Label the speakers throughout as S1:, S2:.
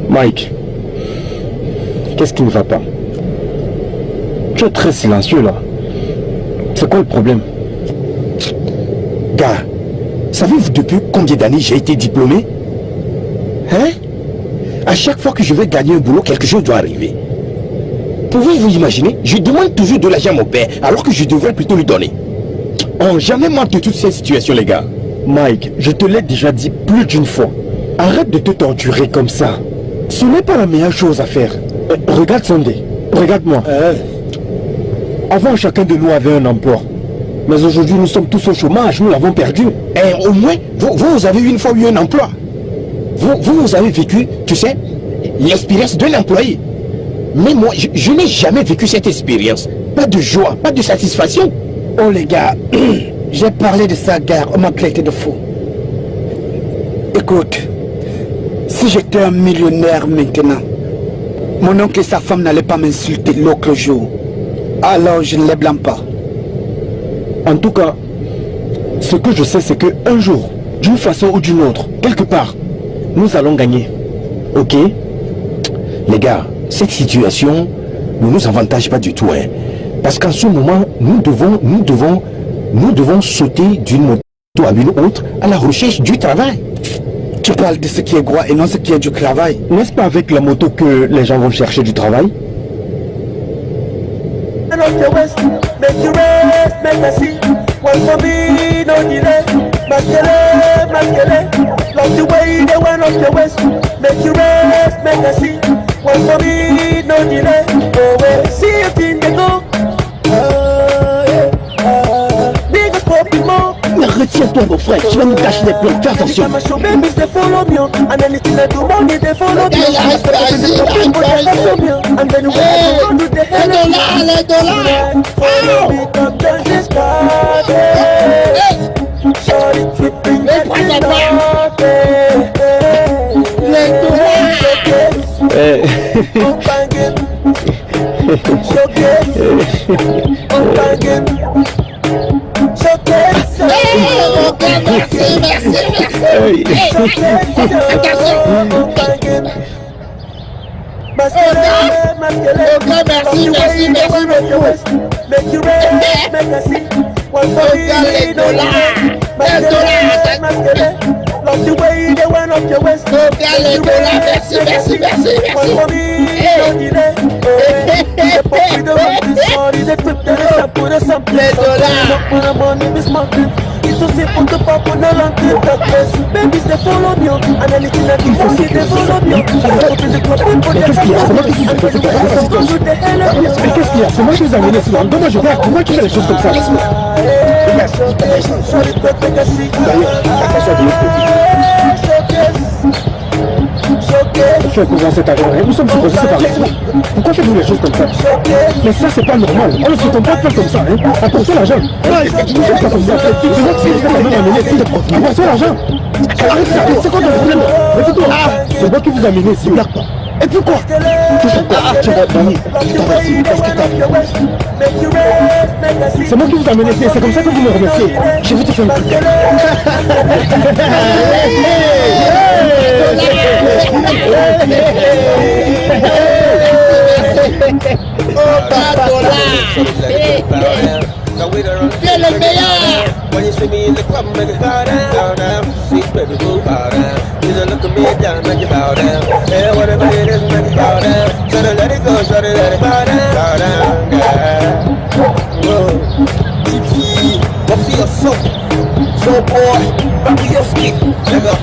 S1: Mike, qu'est-ce qui ne va pas? Tu es très silencieux là. C'est quoi le problème?
S2: Gars, savez-vous depuis combien d'années j'ai été diplômé? Hein? À chaque fois que je veux gagner un boulot, quelque chose doit arriver. Pouvez-vous imaginer? Je demande toujours de l'argent à mon père, alors que je devrais plutôt lui donner. Oh, jamais manque de toutes ces situations, les gars.
S1: Mike, je te l'ai déjà dit plus d'une fois. Arrête de te torturer comme ça. Ce n'est pas la meilleure chose à faire. Regarde Sunday, regarde-moi. Avant, chacun de nous avait un emploi. Mais aujourd'hui, nous sommes tous au chômage, nous l'avons perdu.
S2: Et au moins, vous avez une fois eu un emploi. Vous avez vécu, tu sais, l'expérience d'un employé. Mais moi, je n'ai jamais vécu cette expérience. Pas de joie, pas de satisfaction.
S3: Oh les gars, j'ai parlé de ça, gars, on m'a traité de fou. Écoute, si j'étais un millionnaire maintenant, mon oncle et sa femme n'allaient pas m'insulter l'autre jour. Alors je ne les blâme pas.
S1: En tout cas, ce que je sais, c'est qu'un jour, d'une façon ou d'une autre, quelque part, nous allons gagner. Ok?
S2: Les gars, cette situation ne nous avantage pas du tout. Hein. Parce qu'en ce moment, nous devons sauter d'une moto à une autre à la recherche du travail.
S3: Tu parles de ce qui est droit et non ce qui est du travail.
S1: N'est-ce pas avec la moto que les gens vont chercher du travail?
S2: Mais retiens-toi mon frère, tu vas nous cacher les plans, fais attention.
S1: C'est moi qui vous ai amené ici. Donne-moi, je vois. Comment tu fais les choses comme ça? Nous sommes supposés se parler. Pourquoi faites-vous les choses comme ça? Mais ça, c'est pas normal. On ne se tombe pas comme ça. Apportez l'argent. Vous faites pas comme ça. C'est moi qui vous ai amené ici. Apportez l'argent. C'est quoi ton problème? C'est moi qui vous ai amené ici. Et pourquoi? Tu vas donner. C'est moi qui vous ai amené ici. C'est comme ça que vous me remerciez. Je vais te faire une truc.
S4: T'es le meilleur. When you see me in the club, make it bow down, sweet baby boo, bow down. You just look at me down, make it bow down. Yeah, whatever it is, make it bow down. Should I let it go, should I let it bow down, yeah. Whoa. TP, what for your soul? So boy, back to your skin, nigga.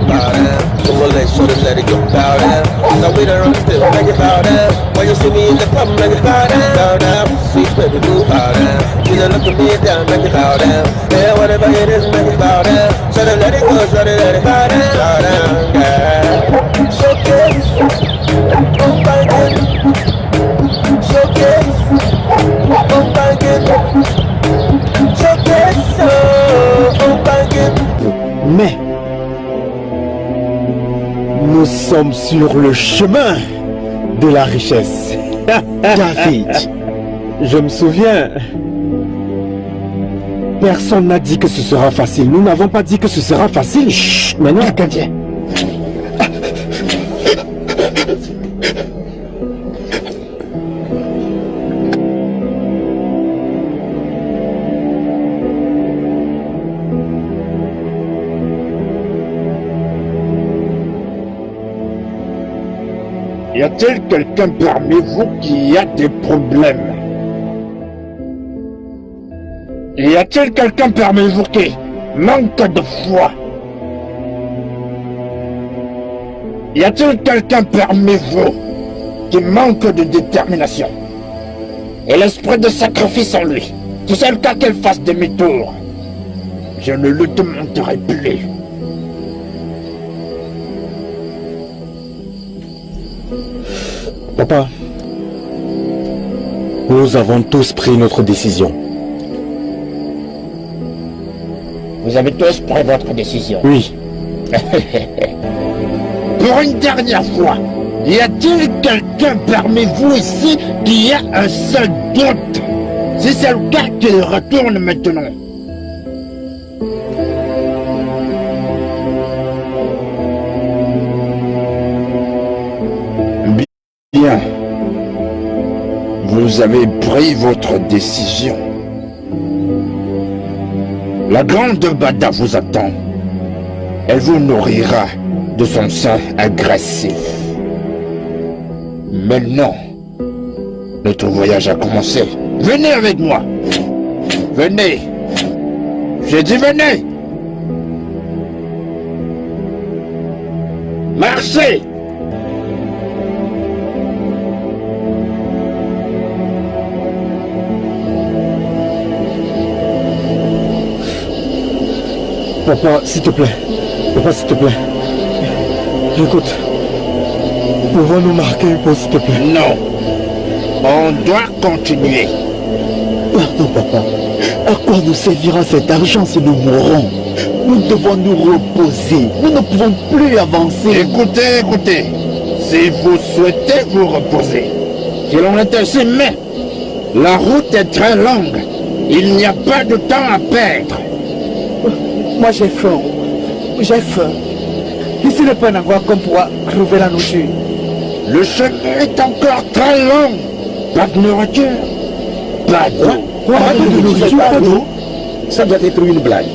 S4: Bow down, so we'll let it go, bow down. Now we don't run still, make it bow down. When you see me in the club, make it bow down, sweet baby boo, bow down. You just look at me down, make it bow down. Yeah, whatever it is, make it bow down. So to let it go, so to let it bow down, yeah. So good, oh my God. So good, oh my God. So good, oh my God.
S1: Mais nous sommes sur le chemin de la richesse.
S2: David,
S1: Je me souviens. Personne n'a dit que ce sera facile. Nous n'avons pas dit que ce sera facile. Chut, maintenant,
S3: Quelqu'un vient.
S2: y a-t-il quelqu'un parmi vous qui a des problèmes? Y a-t-il quelqu'un parmi vous qui manque de foi? Y a-t-il quelqu'un parmi vous qui manque de détermination et l'esprit de sacrifice en lui? Si c'est le cas, qu'il fasse demi-tour. Je ne le demanderai plus.
S1: papa, nous avons tous pris notre décision.
S2: Vous avez tous pris votre décision.
S1: Oui.
S2: Pour une dernière fois, y a-t-il quelqu'un parmi vous ici qui a un seul doute? Si c'est le cas, qu'il retourne maintenant. Bien. Vous avez pris votre décision. La grande Bada vous attend. Elle vous nourrira de son sang agressif. Maintenant, notre voyage a commencé. Venez avec moi. Venez. J'ai dit venez. Marchez.
S1: Papa, s'il te plaît. Papa, s'il te plaît. Écoute. Pouvons-nous marquer une pause, s'il te plaît?
S2: Non. On doit continuer.
S3: Pardon, papa. À quoi nous servira cet argent si nous mourrons? Nous devons nous reposer. Nous ne pouvons plus avancer.
S2: Écoutez, écoutez. Si vous souhaitez vous reposer, qu'il en est ainsi, mais la route est très longue. Il n'y a pas de temps à perdre.
S3: Moi, j'ai faim. J'ai faim. Ici, le pain n'envoie comme pourra trouver la nourriture.
S2: Le chemin est encore très long. Pas de nourriture. Pas d'eau.
S1: Pas de nourriture, pas d'eau.
S2: Ça doit être une blague.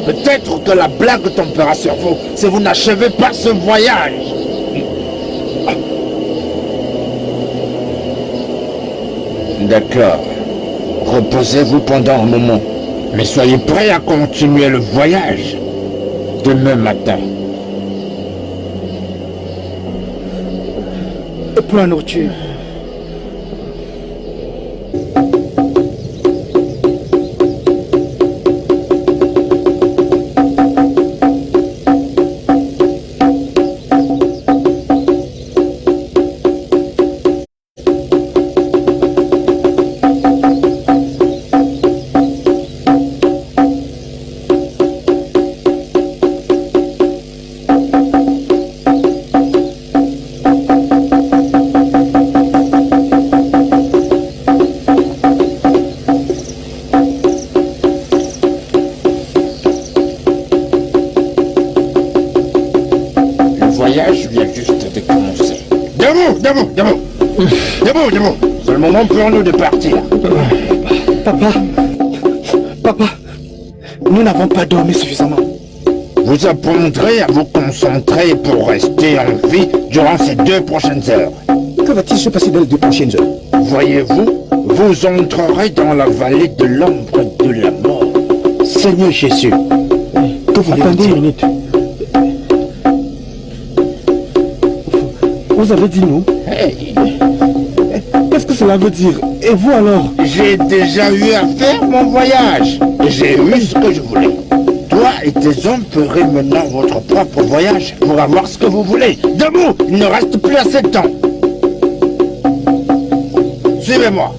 S2: Peut-être que la blague tombera sur vous si vous n'achevez pas ce voyage. D'accord. Reposez-vous pendant un moment. Mais soyez prêts à continuer le voyage demain matin.
S3: Et pour la nourriture.
S2: Debout. C'est le moment pour nous de partir.
S3: Papa, nous n'avons pas dormi suffisamment.
S2: Vous apprendrez à vous concentrer pour rester en vie durant ces 2 prochaines heures.
S1: Que va-t-il se passer dans les 2 prochaines heures?
S2: Voyez-vous, vous entrerez dans la vallée de l'ombre de la mort.
S1: Seigneur Jésus, que vous attendez une minute. Vous avez dit nous?
S2: Hey.
S1: Qu'est-ce que cela veut dire? Et vous alors?
S2: J'ai déjà eu à faire mon voyage. J'ai eu ce que je voulais. Toi et tes hommes ferez maintenant votre propre voyage pour avoir ce que vous voulez. Debout, il ne reste plus assez de temps. Suivez-moi.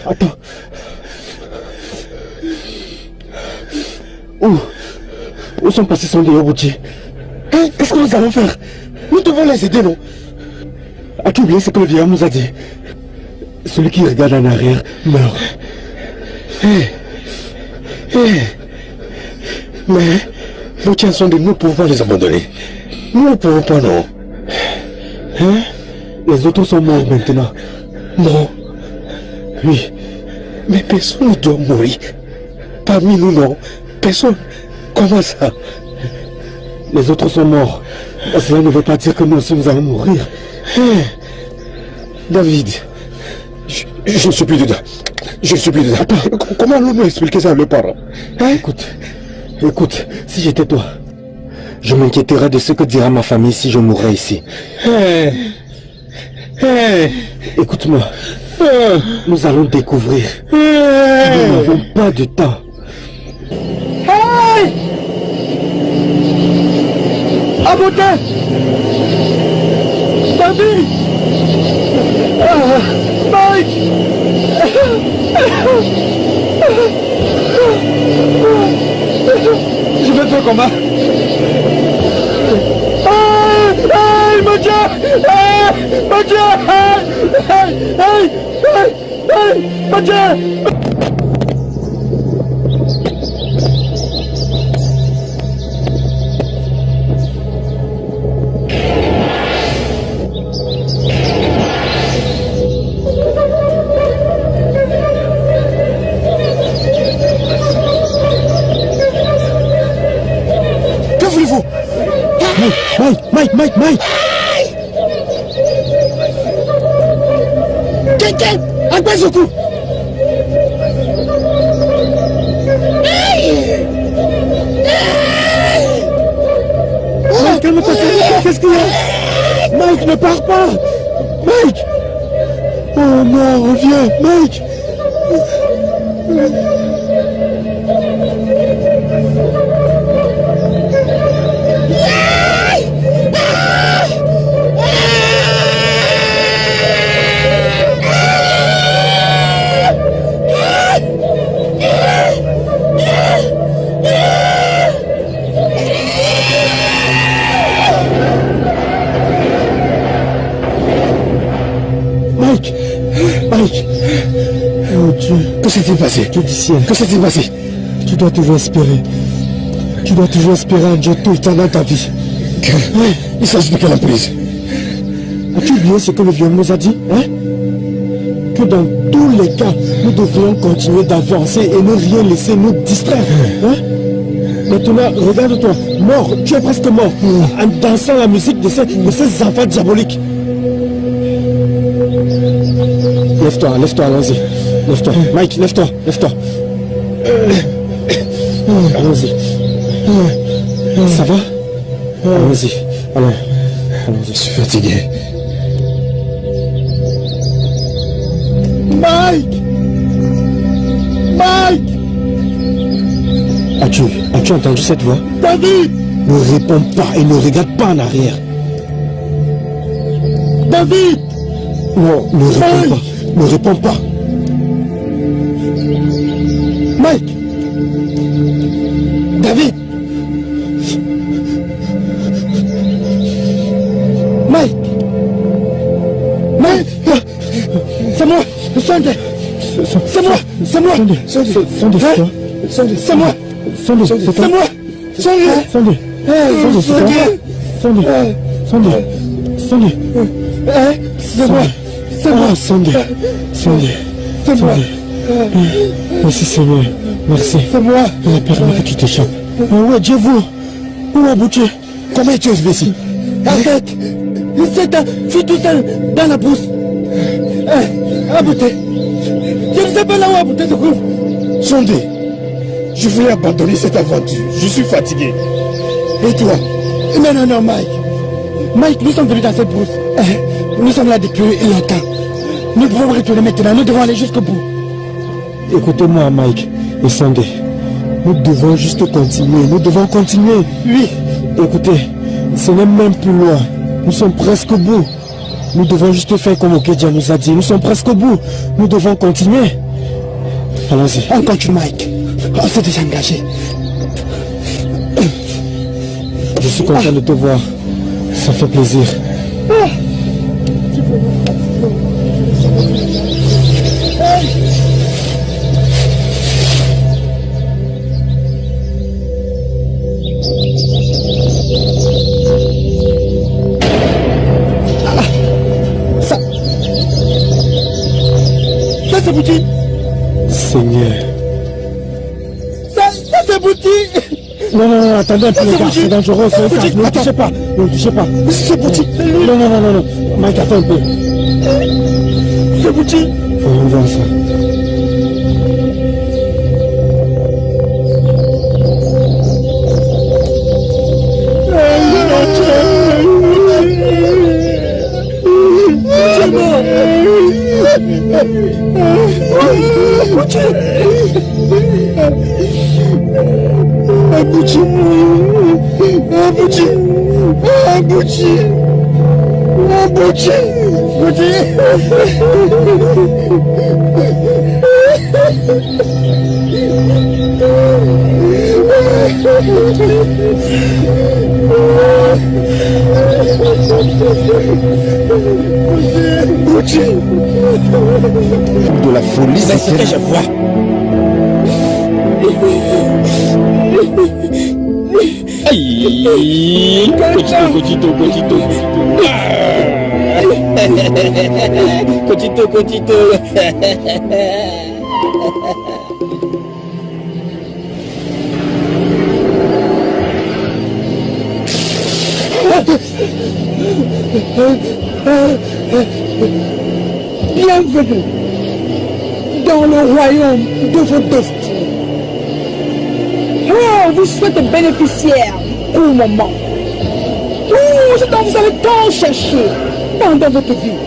S2: Attends. Où sont passés Sondé et Obouti? Qu'est-ce que nous allons faire? Nous devons les aider, non? As-tu oublié ce que le vieillard nous a dit? Celui qui regarde en arrière meurt. Mais nous tiens Sondé, nous ne pouvons pas les abandonner. Nous ne pouvons pas, non? Les autres sont morts maintenant. Non. Oui. Mais personne ne doit mourir. Parmi nous, non. Personne. Comment ça? Les autres sont morts. Cela ne veut pas dire que nous aussi nous allons mourir. David, je ne suis plus dedans. Je ne suis plus dedans. Attends, comment allons-nous expliquer ça à nos parents? Écoute, si j'étais toi, je m'inquiéterais de ce que dira ma famille si je mourrais ici. Écoute-moi. Nous allons découvrir. Nous n'avons pas de temps.
S1: À beauté! David! Mike! Je vais faire comment? Mon Dieu! Mon Dieu! Mon Dieu!
S2: Que voulez-vous? Mike! Quelqu'un! Agbazoku! Mike, calme-toi, qu'est-ce qu'il y a? Mike, ne pars pas! Mike! Oh non, reviens, Mike! Mike! Oh Dieu! Que s'est-il passé? Dieu du ciel! Que s'est-il passé? Tu dois toujours espérer. Tu dois toujours espérer en Dieu tout le temps dans ta vie. Il s'agit de quelle emprise? As-tu oublié ce que le vieux nous a dit? Que dans tous les cas, nous devrions continuer d'avancer et ne rien laisser nous distraire. Maintenant, regarde-toi, mort, tu es presque mort, en dansant la musique de ces enfants diaboliques. Lève-toi, allons-y. Lève-toi. Mike, lève-toi. Allons-y. Ça va? Allons-y. Allons-y. Je suis fatigué. Mike! As-tu entendu cette voix? David! Ne réponds pas et ne regarde pas en arrière. David! Non, ne réponds pas. Mike! David! Mike! C'est moi! Sondé! C'est moi! Sondé, c'est moi! Sondé, c'est moi! Merci Seigneur, merci. C'est moi. Il a permis que tu t'échappes. Ouais, Dieu vous. Où est Bouché? Comment es-tu arrivé ici? Arrête! Il s'est fui tout seul dans la brousse. Abouté. Je ne sais pas là où Abouté se trouve. Sondé, je voulais abandonner cette aventure. Je suis fatigué. Et toi? Non, Mike.
S3: Mike, nous sommes venus dans cette brousse. Nous sommes là depuis longtemps. Nous devons retourner maintenant. Nous devons aller jusqu'au bout.
S1: Écoutez-moi, Mike et Sandé. Nous devons juste continuer. Nous devons continuer.
S3: Oui.
S1: Écoutez, ce n'est même plus loin. Nous sommes presque au bout. Nous devons juste faire comme Okedja nous a dit. Nous sommes presque au bout. Nous devons continuer. Allons-y.
S3: On continue, Mike. On s'est déjà engagé.
S1: Je suis content de te voir. Ça fait plaisir.
S3: Ça c'est Bouti.
S1: Seigneur.
S3: Ça c'est Bouti.
S1: Non, attendez un peu, les gars, c'est dangereux, c'est ça. Ne touchez pas, ne touchez pas.
S3: C'est Bouti.
S1: Non. Mike, attends un peu.
S3: C'est Bouti.
S1: Voyons voir ça.
S2: De la folie,
S3: C'est ce que je vois.
S2: Aïe, Cotito. Cotito.
S3: Bienvenue dans le royaume de vos destinées. Oh, vous souhaitez bénéficiaire au moment. Oh, ce dont vous avez tant cherché pendant votre vie.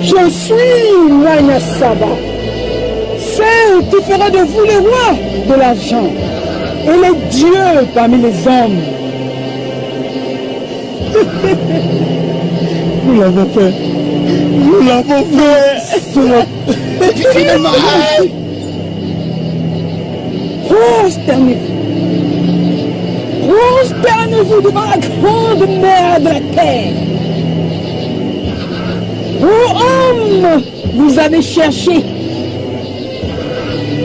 S3: Je suis Rania Saba, celle qui fera de vous les rois de l'argent et les dieux parmi les hommes.
S1: Nous l'avons fait.
S3: Finalement, prosternez-vous devant la grande mère de la terre. Oh homme, vous avez cherché.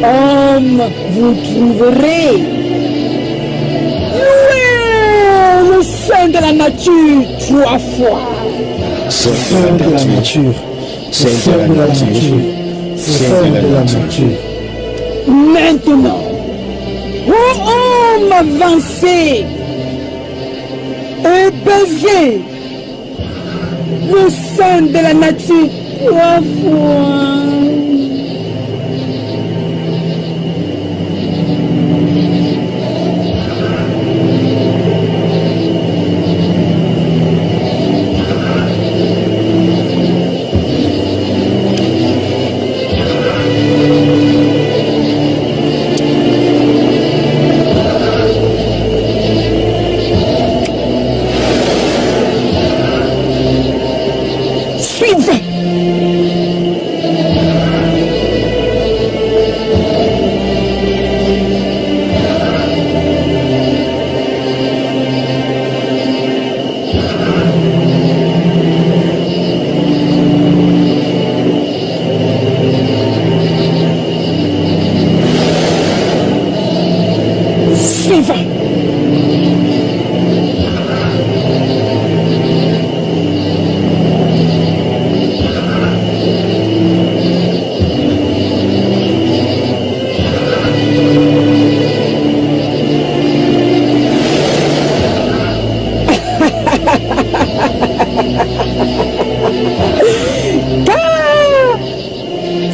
S3: Homme, vous trouverez. Louez le sein de la nature 3 fois.
S1: Saint de la nature. Saint de la nature. Saint de la nature.
S3: Maintenant, ô homme avancé et baisez le sein de la nature 3 fois.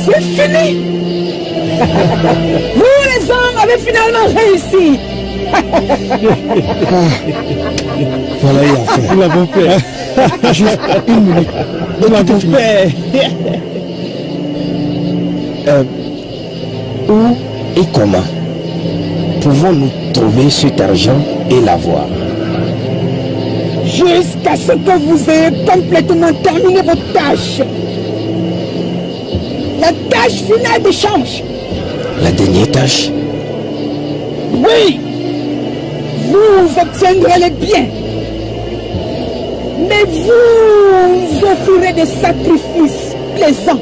S3: C'est fini. Vous les hommes avez finalement réussi.
S2: Voilà, et enfin.
S1: Nous l'avons fait.
S3: Juste une minute.
S1: Nous l'avons fait.
S2: Où et comment pouvons-nous trouver cet argent et l'avoir?
S3: Jusqu'à ce que vous ayez complètement terminé votre tâche. La tâche finale d'échange.
S2: La dernière tâche?
S3: Oui, vous obtiendrez les biens. Mais vous offrirez des sacrifices plaisants.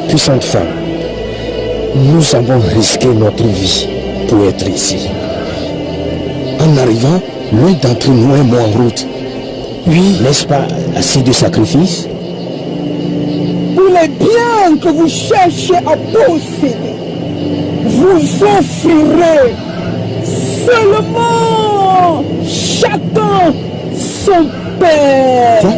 S2: Puissante femme, nous avons risqué notre vie pour être ici. En arrivant, l'un d'entre nous est mort en route. Oui, n'est-ce pas assez de sacrifices?
S3: Pour les biens que vous cherchez à posséder, vous offrirez seulement chacun son père.
S2: Quoi?